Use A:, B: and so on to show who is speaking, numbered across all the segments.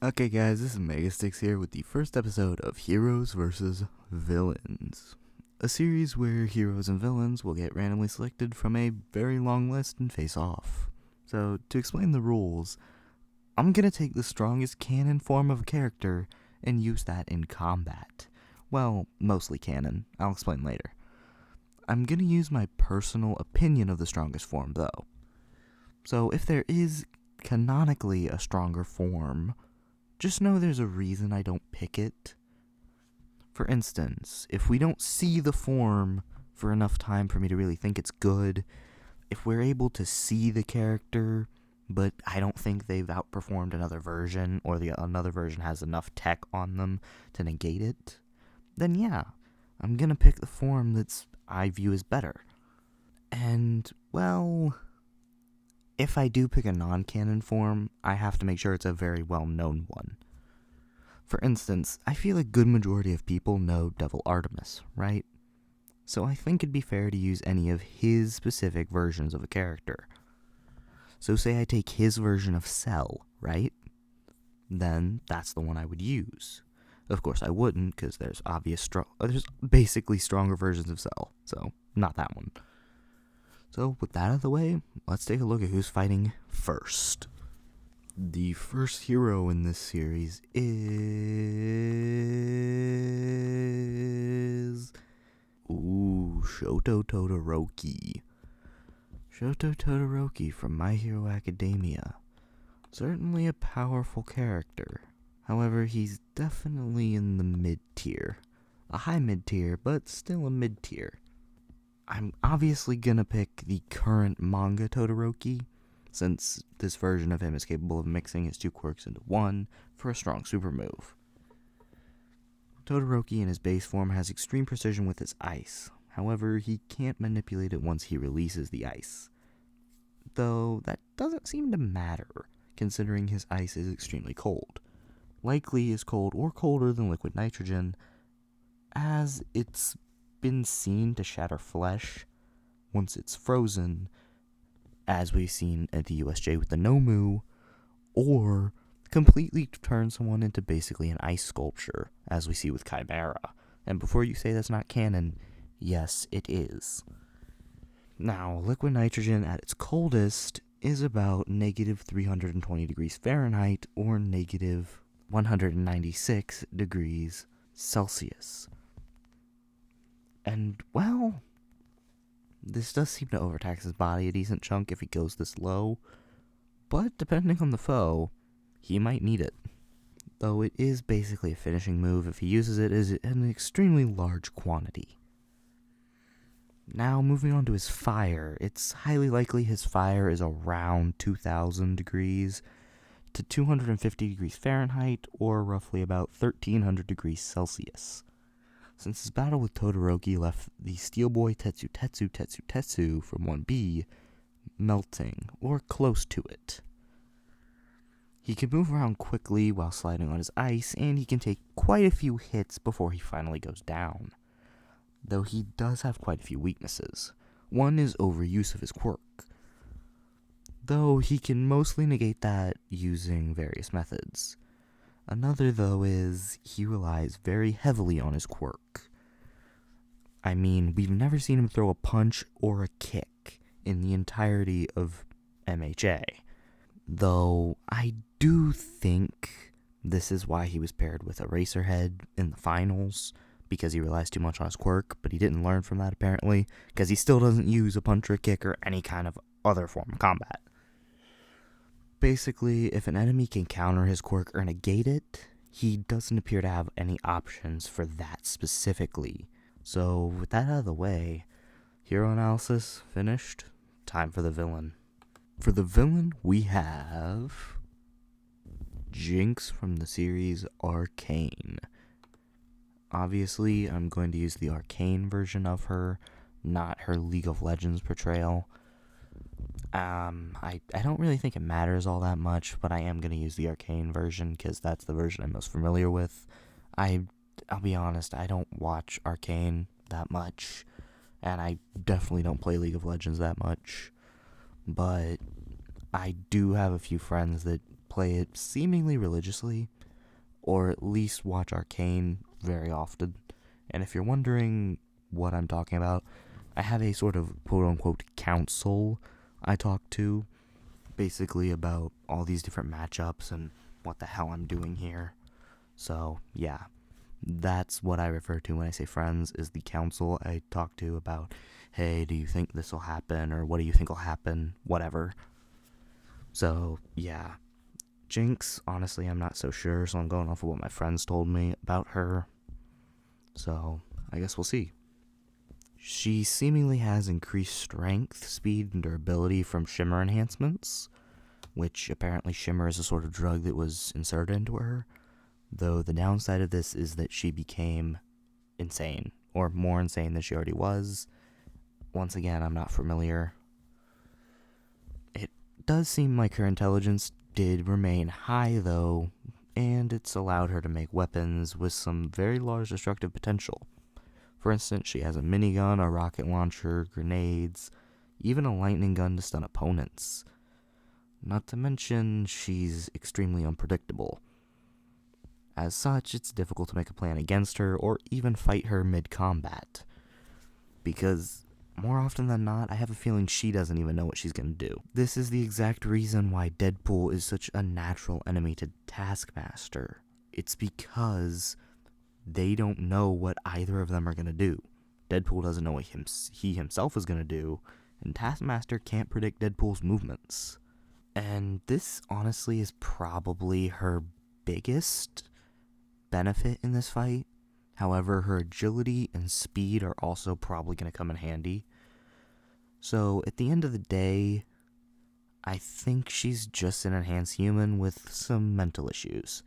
A: Okay guys, this is Megastix here with the first episode of Heroes vs. Villains. A series where heroes and villains will get randomly selected from a very long list and face off. So, to explain the rules, I'm gonna take the strongest canon form of a character and use that in combat. Well, mostly canon, I'll explain later. I'm gonna use my personal opinion of the strongest form though. So if there is canonically a stronger form, just know there's a reason I don't pick it. For instance, if we don't see the form for enough time for me to really think it's good, if we're able to see the character, but I don't think they've outperformed another version, or another version has enough tech on them to negate it, then yeah, I'm gonna pick the form that's I view as better. And, well, if I do pick a non-canon form, I have to make sure it's a very well-known one. For instance, I feel a good majority of people know Devil Artemis, right? So I think it'd be fair to use any of his specific versions of a character. So say I take his version of Cell, right? Then that's the one I would use. Of course I wouldn't, because there's basically stronger versions of Cell, so not that one. So with that out of the way, let's take a look at who's fighting first. The first hero in this series is Shoto Todoroki. Shoto Todoroki from My Hero Academia. Certainly a powerful character. However, he's definitely in the mid-tier. A high mid-tier, but still a mid-tier. I'm obviously gonna pick the current manga Todoroki, since this version of him is capable of mixing his two quirks into one for a strong super move. Todoroki in his base form has extreme precision with his ice, however he can't manipulate it once he releases the ice. Though that doesn't seem to matter, considering his ice is extremely cold. Likely is cold or colder than liquid nitrogen, as it's been seen to shatter flesh once it's frozen, as we've seen at the USJ with the Nomu, or completely turn someone into basically an ice sculpture, as we see with Chimera. And before you say that's not canon, yes, it is. Now, liquid nitrogen at its coldest is about negative 320 degrees Fahrenheit or negative 196 degrees Celsius. And, well, this does seem to overtax his body a decent chunk if he goes this low, but depending on the foe, he might need it. Though it is basically a finishing move if he uses it in an extremely large quantity. Now, moving on to his fire, it's highly likely his fire is around 2000 degrees to 250 degrees Fahrenheit, or roughly about 1300 degrees Celsius. Since his battle with Todoroki left the Steel Boy Tetsu from 1B melting, or close to it. He can move around quickly while sliding on his ice, and he can take quite a few hits before he finally goes down. Though he does have quite a few weaknesses. One is overuse of his quirk, though he can mostly negate that using various methods. Another, though, is he relies very heavily on his quirk. I mean, we've never seen him throw a punch or a kick in the entirety of MHA. Though, I do think this is why he was paired with Eraserhead in the finals, because he relies too much on his quirk, but he didn't learn from that apparently, because he still doesn't use a punch or a kick or any kind of other form of combat. Basically, if an enemy can counter his quirk or negate it, he doesn't appear to have any options for that specifically. So, with that out of the way, hero analysis finished. Time for the villain. For the villain, we have Jinx from the series Arcane. Obviously, I'm going to use the Arcane version of her, not her League of Legends portrayal. I don't really think it matters all that much, but I am going to use the Arcane version because that's the version I'm most familiar with. I'll be honest, I don't watch Arcane that much, and I definitely don't play League of Legends that much, but I do have a few friends that play it seemingly religiously, or at least watch Arcane very often. And if you're wondering what I'm talking about, I have a sort of quote-unquote council I talk to, basically about all these different matchups and what the hell I'm doing here. So, yeah, that's what I refer to when I say friends, is the council I talk to about, hey, do you think this will happen, or what do you think will happen, whatever. So, yeah. Jinx, honestly, I'm not so sure, so I'm going off of what my friends told me about her. So, I guess we'll see. She seemingly has increased strength, speed, and durability from Shimmer enhancements, which apparently Shimmer is a sort of drug that was inserted into her, though the downside of this is that she became insane, or more insane than she already was. Once again, I'm not familiar. It does seem like her intelligence did remain high, though, and it's allowed her to make weapons with some very large destructive potential. For instance, she has a minigun, a rocket launcher, grenades, even a lightning gun to stun opponents. Not to mention, she's extremely unpredictable. As such, it's difficult to make a plan against her or even fight her mid-combat. Because, more often than not, I have a feeling she doesn't even know what she's gonna do. This is the exact reason why Deadpool is such a natural enemy to Taskmaster. It's because they don't know what either of them are gonna do. Deadpool doesn't know what he himself is gonna do, and Taskmaster can't predict Deadpool's movements. And this, honestly, is probably her biggest benefit in this fight. However, her agility and speed are also probably going to come in handy. So, at the end of the day, I think she's just an enhanced human with some mental issues.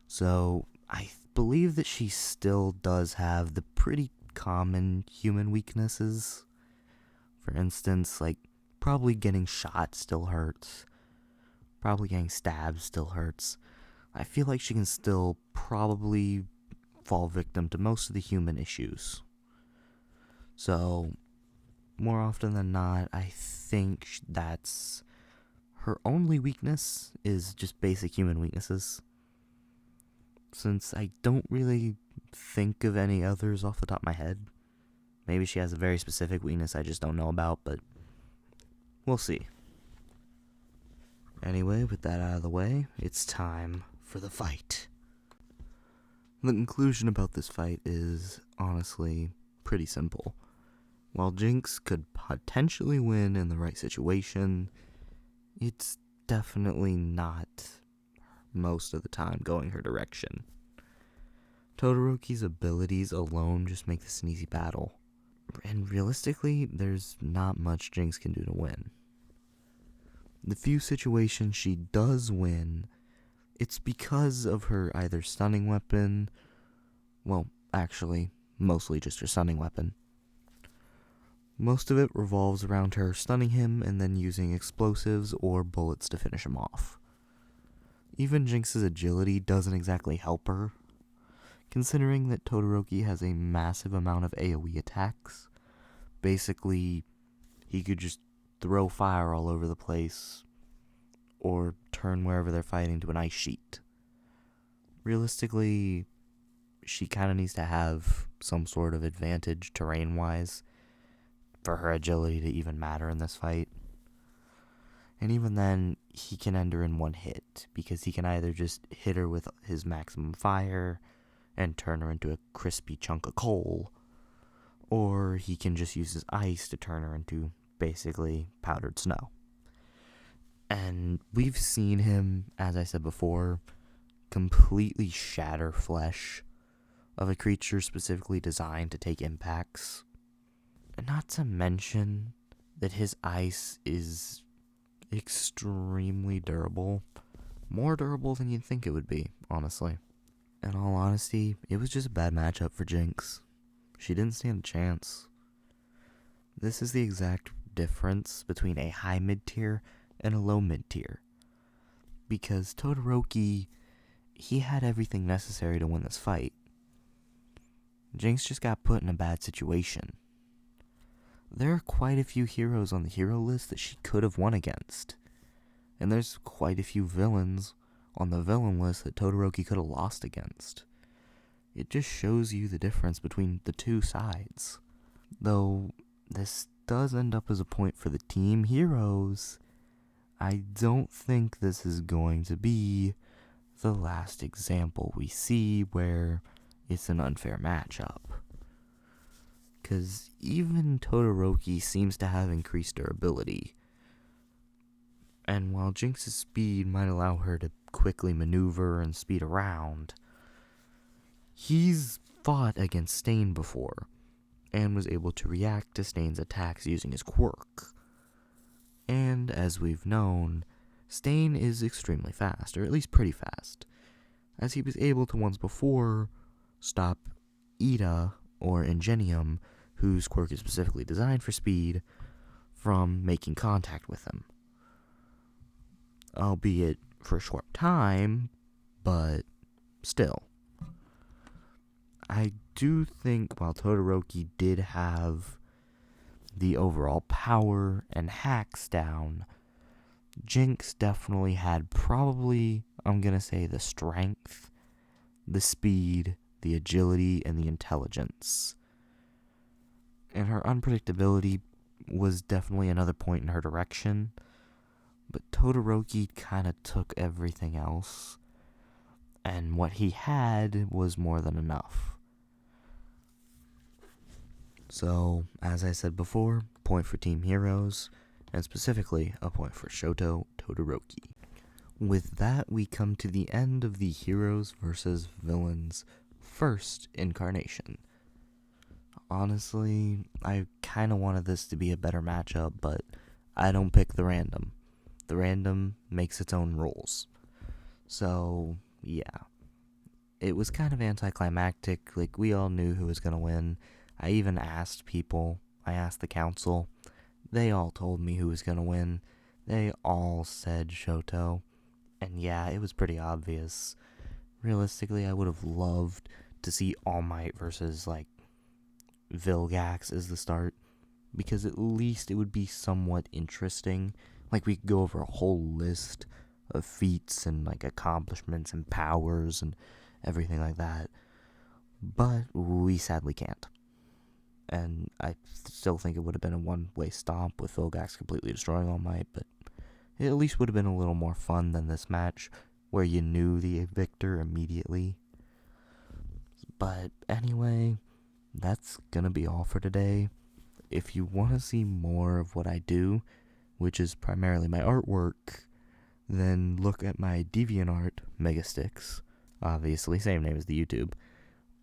A: So, I believe that she still does have the pretty common human weaknesses. For instance, like, probably getting shot still hurts. Probably getting stabbed still hurts. I feel like she can still probably fall victim to most of the human issues. So, more often than not, I think that's her only weakness is just basic human weaknesses. Since I don't really think of any others off the top of my head. Maybe she has a very specific weakness I just don't know about, but we'll see. Anyway, with that out of the way, it's time for the fight. The conclusion about this fight is, honestly, pretty simple. While Jinx could potentially win in the right situation, it's definitely not most of the time going her direction. Todoroki's abilities alone just make this an easy battle. And realistically, there's not much Jinx can do to win. The few situations she does win, it's because of her either stunning weapon, well, actually, mostly just her stunning weapon. Most of it revolves around her stunning him and then using explosives or bullets to finish him off. Even Jinx's agility doesn't exactly help her, considering that Todoroki has a massive amount of AoE attacks. Basically, he could just throw fire all over the place, or turn wherever they're fighting to an ice sheet. Realistically, she kind of needs to have some sort of advantage terrain-wise for her agility to even matter in this fight. And even then, he can end her in one hit, because he can either just hit her with his maximum fire and turn her into a crispy chunk of coal, or he can just use his ice to turn her into basically powdered snow. And we've seen him, as I said before, completely shatter flesh of a creature specifically designed to take impacts. And not to mention that his ice is extremely durable. More durable than you'd think it would be, honestly. In all honesty, it was just a bad matchup for Jinx. She didn't stand a chance. This is the exact difference between a high mid-tier and a low mid-tier. Because Todoroki, he had everything necessary to win this fight. Jinx just got put in a bad situation. There are quite a few heroes on the hero list that she could have won against. And there's quite a few villains on the villain list that Todoroki could have lost against. It just shows you the difference between the two sides. Though this does end up as a point for the Team Heroes, I don't think this is going to be the last example we see where it's an unfair matchup. Because even Todoroki seems to have increased durability. And while Jinx's speed might allow her to quickly maneuver and speed around, he's fought against Stain before, and was able to react to Stain's attacks using his quirk. And as we've known, Stain is extremely fast, or at least pretty fast, as he was able to once before stop Ida, or Ingenium, whose quirk is specifically designed for speed, from making contact with him. Albeit for a short time, but still. I do think while Todoroki did have the overall power and hacks down, Jinx definitely had probably, I'm going to say, the strength, the speed, the agility, and the intelligence. And her unpredictability was definitely another point in her direction, but Todoroki kind of took everything else, and what he had was more than enough. So, as I said before, point for Team Heroes, and specifically a point for Shoto Todoroki. With that, we come to the end of the Heroes vs. Villains first incarnation. Honestly, I kind of wanted this to be a better matchup, but I don't pick the random. The random makes its own rules. So, yeah. It was kind of anticlimactic, like we all knew who was going to win. I even asked people, I asked the council, they all told me who was going to win. They all said Shoto, and yeah, it was pretty obvious. Realistically, I would have loved to see All Might versus, Vilgax as the start, because at least it would be somewhat interesting. Like, we could go over a whole list of feats and, accomplishments and powers and everything like that, but we sadly can't. And I still think it would have been a one-way stomp with Vilgax completely destroying All Might, but it at least would have been a little more fun than this match, where you knew the victor immediately. But anyway, that's gonna be all for today. If you want to see more of what I do, which is primarily my artwork, then look at my DeviantArt Megastix, obviously, same name as the YouTube,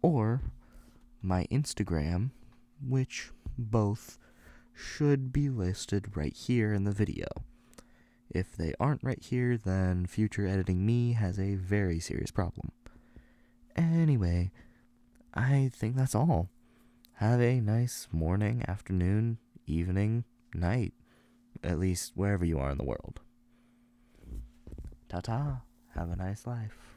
A: or my Instagram, which both should be listed right here in the video. If they aren't right here, then future editing me has a very serious problem. Anyway, I think that's all. Have a nice morning, afternoon, evening, night, at least wherever you are in the world. Ta-ta, have a nice life.